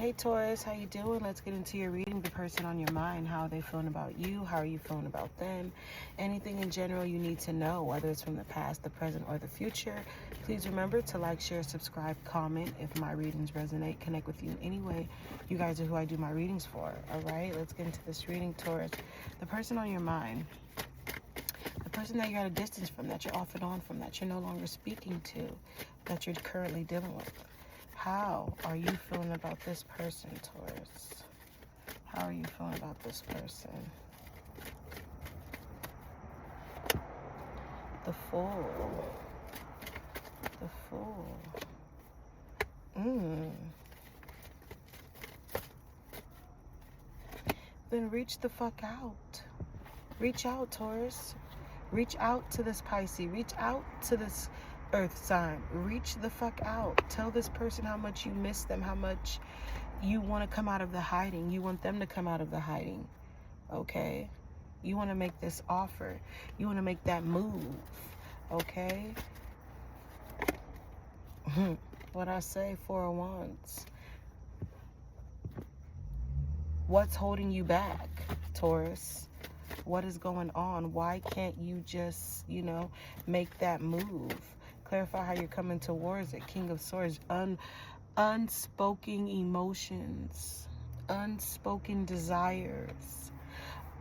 Hey Taurus, how you doing? Let's get into your reading. The person on your mind, how are they feeling about you? How are you feeling about them? Anything in general you need to know, whether it's from the past, the present, or the future. Please remember to like, share, subscribe, comment if my readings resonate, connect with you in any way. You guys are who I do my readings for. All right, let's get into this reading, Taurus. The person on your mind, the person that you're at a distance from, that you're off and on from, that you're no longer speaking to, that you're currently dealing with. How are you feeling about this person, Taurus? How are you feeling about this person? The Fool. The Fool. Then reach the fuck out. Reach out, Taurus. Reach out to this Pisces. Reach out to this Earth sign. Reach the fuck out. Tell this person how much you miss them, how much you want to come out of the hiding. You want them to come out of the hiding. Okay? You want to make this offer. You want to make that move. Okay? What I say, Four of Wands. What's holding you back, Taurus? What is going on? Why can't you just, make that move? Clarify how you're coming towards it. King of Swords. Unspoken emotions. Unspoken desires.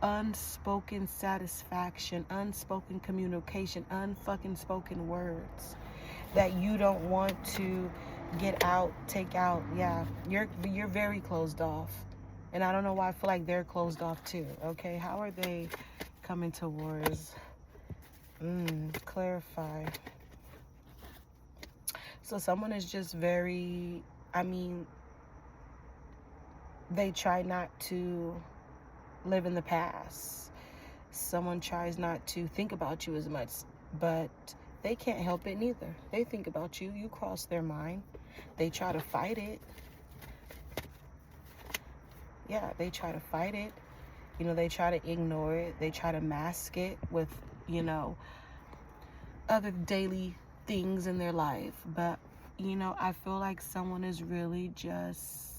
Unspoken satisfaction. Unspoken communication. Unfucking spoken words that you don't want to get out, take out. Yeah, you're very closed off. And I don't know why I feel like they're closed off too. Okay, how are they coming towards? Clarify. So someone is just very, they try not to live in the past. Someone tries not to think about you as much, but they can't help it neither. They think about you. You cross their mind. They try to fight it. Yeah, they try to fight it. They try to ignore it. They try to mask it with, other daily things in their life. But, I feel like someone is really just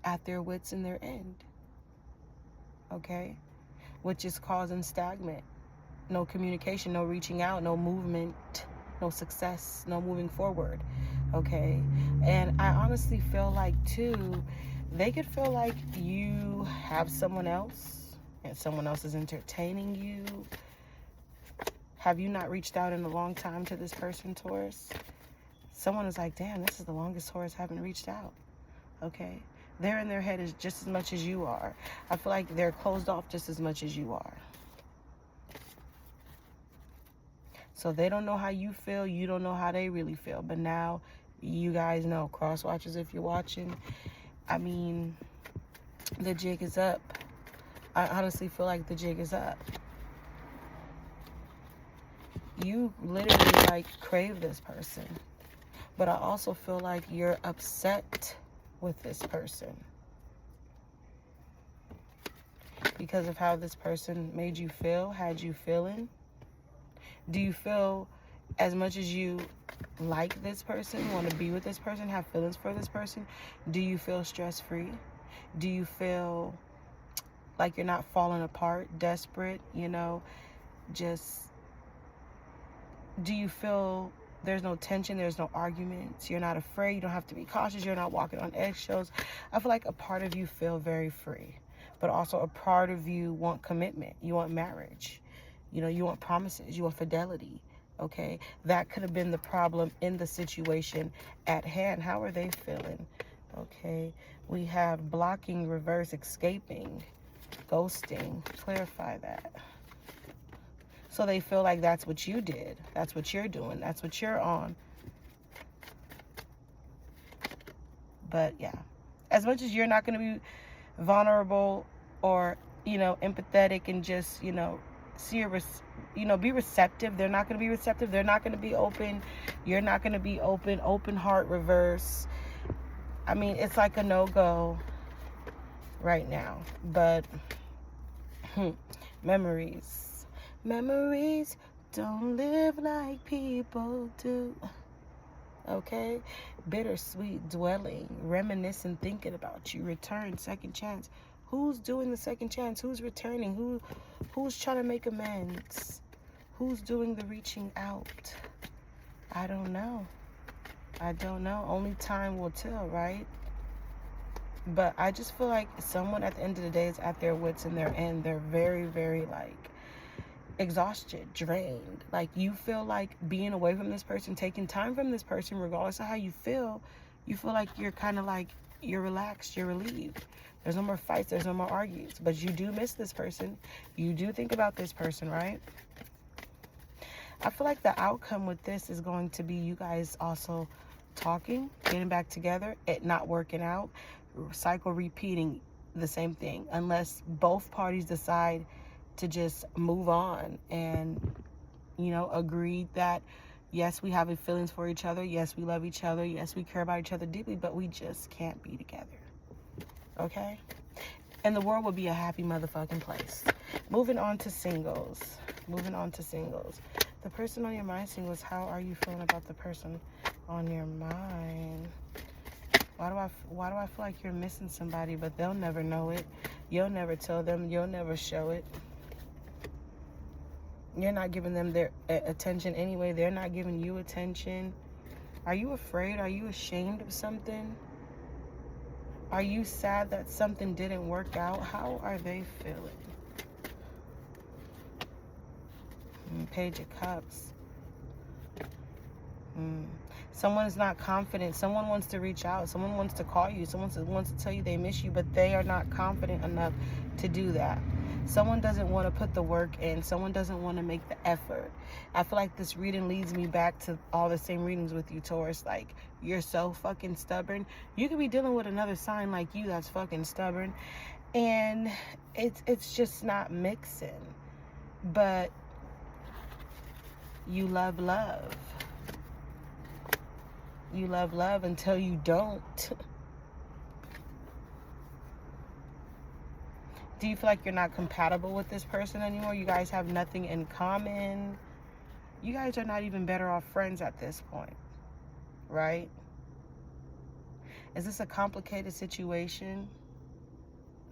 at their wits and their end. Okay? Which is causing stagnant. No communication, no reaching out, no movement, no success, no moving forward. Okay? And I honestly feel like, too, they could feel like you have someone else and someone else is entertaining you. Have you not reached out in a long time to this person, Taurus? Someone is like, damn, this is the longest Taurus haven't reached out. Okay? They're in their head just as much as you are. I feel like they're closed off just as much as you are. So they don't know how you feel. You don't know how they really feel. But now you guys know. Cross watchers, if you're watching. The jig is up. I honestly feel like the jig is up. You literally, crave this person. But I also feel like you're upset with this person because of how this person made you feel, had you feeling. Do you feel as much as you like this person, want to be with this person, have feelings for this person? Do you feel stress-free? Do you feel like you're not falling apart, desperate, just, do you feel there's no tension, there's no arguments, you're not afraid, you don't have to be cautious, you're not walking on eggshells? I feel like a part of you feel very free, but also a part of you want commitment, you want marriage, you want promises, you want fidelity. Okay, that could have been the problem in the situation at hand. How are they feeling? Okay, we have blocking, reverse, escaping, ghosting. Clarify that. So they feel like that's what you did. That's what you're doing. That's what you're on. But yeah, as much as you're not going to be vulnerable or, empathetic and just, be receptive. They're not going to be receptive. They're not going to be open. You're not going to be open. Open heart, reverse. It's like a no-go right now. But memories don't live like people do. Okay? Bittersweet dwelling, reminiscing, thinking about you, return, second chance. Who's doing the second chance? Who's returning? Who's trying to make amends? Who's doing the reaching out? I don't know. I don't know. Only time will tell, right? But I just feel like someone at the end of the day is at their wits and their end. They're very, very like exhausted, drained. Like you feel like being away from this person, taking time from this person, regardless of how you feel like you're kind of like, you're relaxed, you're relieved. There's no more fights, there's no more arguments. But you do miss this person. You do think about this person, right? I feel like the outcome with this is going to be you guys also talking, getting back together, it not working out, cycle repeating the same thing, unless both parties decide to just move on and, you know, agree that yes, we have feelings for each other, yes, we love each other, yes, we care about each other deeply, but we just can't be together. Okay? And the world will be a happy motherfucking place. Moving on to singles. The person on your mind, singles, how are you feeling about the person on your mind? Why do I feel like you're missing somebody, but they'll never know it? You'll never tell them. You'll never show it. You're not giving them their attention anyway. They're not giving you attention. Are you afraid? Are you ashamed of something? Are you sad that something didn't work out? How are they feeling? Page of Cups. Someone is not confident. Someone wants to reach out. Someone wants to call you. Someone wants to tell you they miss you, but they are not confident enough to do that. Someone doesn't want to put the work in. Someone doesn't want to make the effort. I feel like this reading leads me back to all the same readings with you, Taurus. Like, you're so fucking stubborn. You could be dealing with another sign like you that's fucking stubborn, and it's just not mixing. But you love love. You love love until you don't. Do you feel like you're not compatible with this person anymore? You guys have nothing in common. You guys are not even better off friends at this point, right? Is this a complicated situation?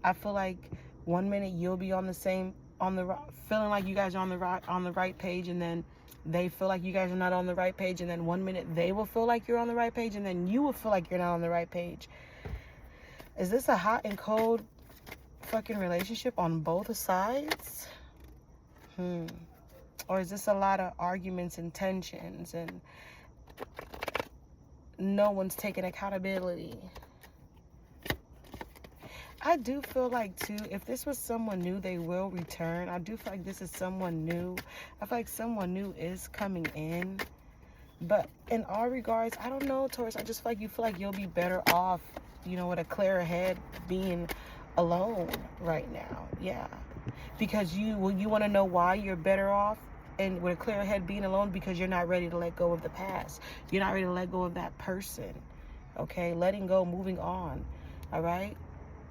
I feel like 1 minute you'll be feeling like you guys are on the right page, and then they feel like you guys are not on the right page, and then 1 minute they will feel like you're on the right page, and then you will feel like you're not on the right page. Is this a hot and cold fucking relationship on both sides? Or is this a lot of arguments and tensions and no one's taking accountability? I do feel like, too, if this was someone new, they will return. I do feel like this is someone new. I feel like someone new is coming in. But in all regards, I don't know, Taurus. I just feel like you feel like you'll be better off, you know, with a clearer head being alone right now. Yeah. Because you want to know why you're better off and with a clearer head being alone, because you're not ready to let go of the past. You're not ready to let go of that person. Okay? Letting go, moving on. All right?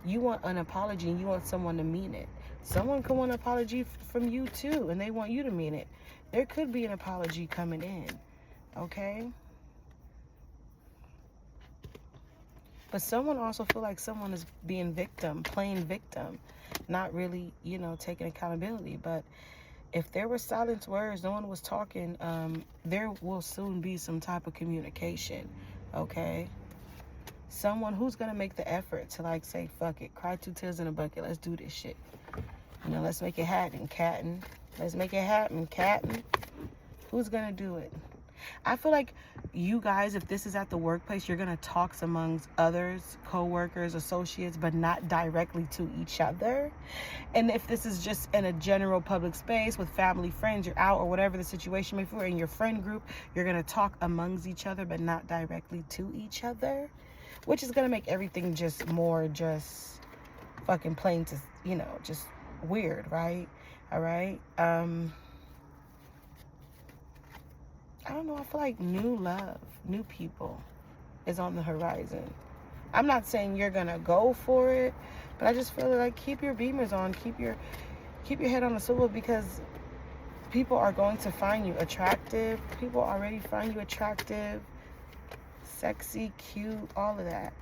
You want an apology, and you want someone to mean it. Someone could want an apology from you too, and they want you to mean it. There could be an apology coming in, okay? But someone also feel like someone is being playing victim, not really, you know, taking accountability. But if there were silent words, no one was talking, there will soon be some type of communication, okay? Someone who's going to make the effort to, like, say, fuck it, cry 2 tears in a bucket, let's do this shit. You know, let's make it happen, Catton. Let's make it happen, Catton. Who's going to do it? I feel like you guys, if this is at the workplace, you're going to talk amongst others, co-workers, associates, but not directly to each other. And if this is just in a general public space with family, friends, you're out or whatever the situation may be, or in your friend group, you're going to talk amongst each other, but not directly to each other. Which is going to make everything just more just fucking plain to, you know, just weird, right? All right? I don't know. I feel like new love, new people is on the horizon. I'm not saying you're going to go for it, but I just feel like keep your beamers on. Keep your head on the swivel, because people are going to find you attractive. People already find you attractive. sexy, cute, all of that.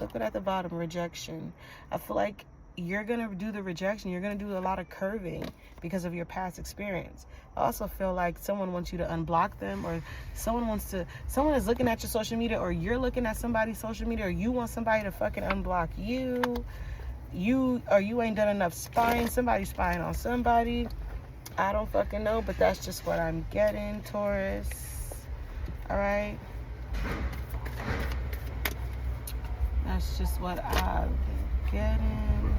Look at the bottom, rejection. I feel like you're going to do the rejection. You're going to do a lot of curving because of your past experience. I also feel like someone wants you to unblock them, or someone is looking at your social media, or you're looking at somebody's social media, or you want somebody to fucking unblock you. You ain't done enough spying. Somebody's spying on somebody. I don't fucking know, but that's just what I'm getting, Taurus. All right? That's just what I'm getting.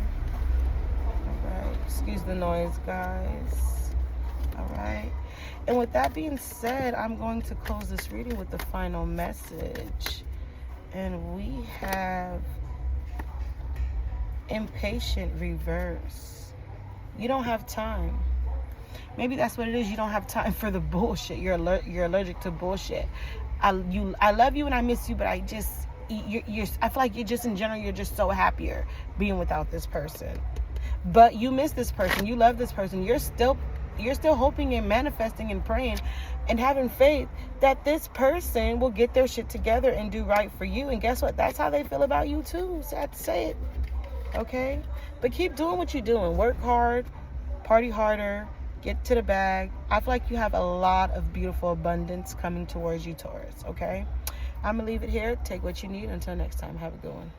All right. Excuse the noise, guys. All right. And with that being said, I'm going to close this reading with the final message. And we have impatient reverse. You don't have time. Maybe that's what it is. You don't have time for the bullshit. You're allergic to bullshit. I love you and I miss you, but I feel like you're just, in general, you're just so happier being without this person. But you miss this person. You love this person. You're still hoping and manifesting and praying and having faith that this person will get their shit together and do right for you. And guess what? That's how they feel about you too. Sad to say it. Okay? But keep doing what you're doing. Work hard. Party harder. Get to the bag. I feel like you have a lot of beautiful abundance coming towards you, Taurus. Okay? I'm going to leave it here. Take what you need. Until next time. Have a good one.